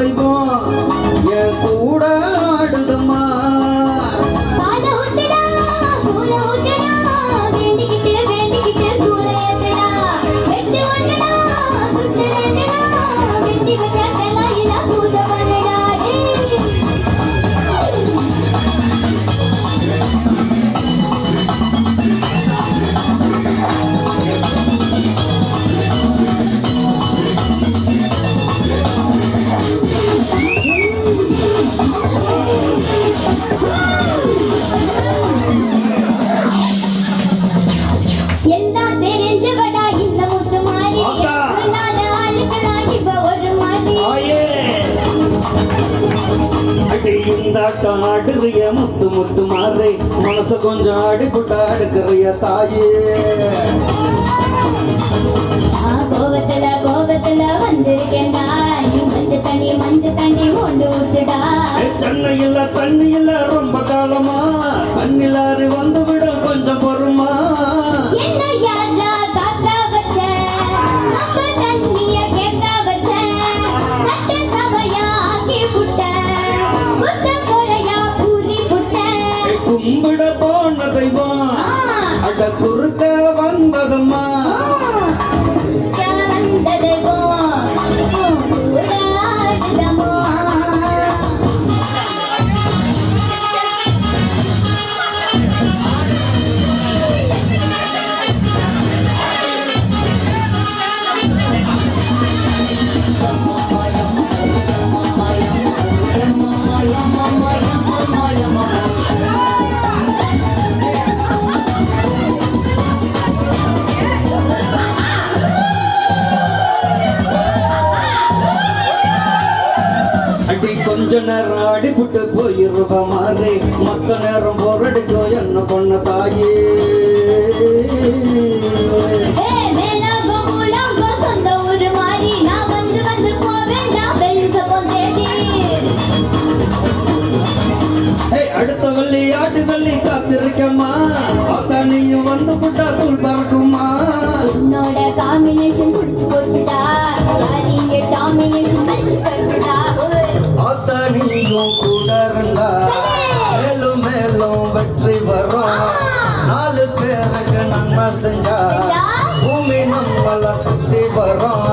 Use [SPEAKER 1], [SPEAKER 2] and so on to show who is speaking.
[SPEAKER 1] தெய்வம் என் கூட ஆடுதம்மா. இந்தாட்டம் ஆடுறிய முத்து முத்து மாறே மனசு கொஞ்சம் அடிபுட்டா அடுக்கிறிய தாயே.
[SPEAKER 2] கோபத்துல கோபத்துல வந்திருக்கேன்டா நீ மஞ்ச தண்ணி ஒன்று ஊத்துடா.
[SPEAKER 1] சென்னை இல்ல தண்ணி இல்ல ரொம்ப காலமா தண்ணிலாரி வந்து விட கொஞ்சம் பொறுமா.
[SPEAKER 2] என்ன யாரா காக்க வச்ச நம்ம தண்ணிய கேட்க வச்ச சட்ட சபையா ஆக்கி புட்ட புத்தம் கொடையா பூரி புட்ட.
[SPEAKER 1] கும்பிட போன தெய்வம் அட குறுக்க வந்ததம்மா. கொஞ்ச நேரம் அடிபட்டு போயிருவ மாறே மத்த நேரம் போரடிக்கும் என்ன பொண்ண தாயே.
[SPEAKER 2] சொந்த ஊரு மாறி நான் வந்து போவேண்டா பெருசபம் தேடி.
[SPEAKER 1] அடுத்த வள்ளி ஆட்டு வள்ளி காத்திருக்கம்மா பார்த்தா நீயும் வந்து புட்டா தூள் பறக்குமா.
[SPEAKER 2] என்னோட காம்பினேஷன் குடிச்சு போச்சுடா யார் இங்க டாமினேஷன் வச்சு கட்டுடா.
[SPEAKER 1] நீயும் கூட இருந்தா மேலும் மேலும் வெற்றி வரும். 4 பேருக்கு நன்மை செஞ்சா பூமி நம்மள சுத்தி வரும்.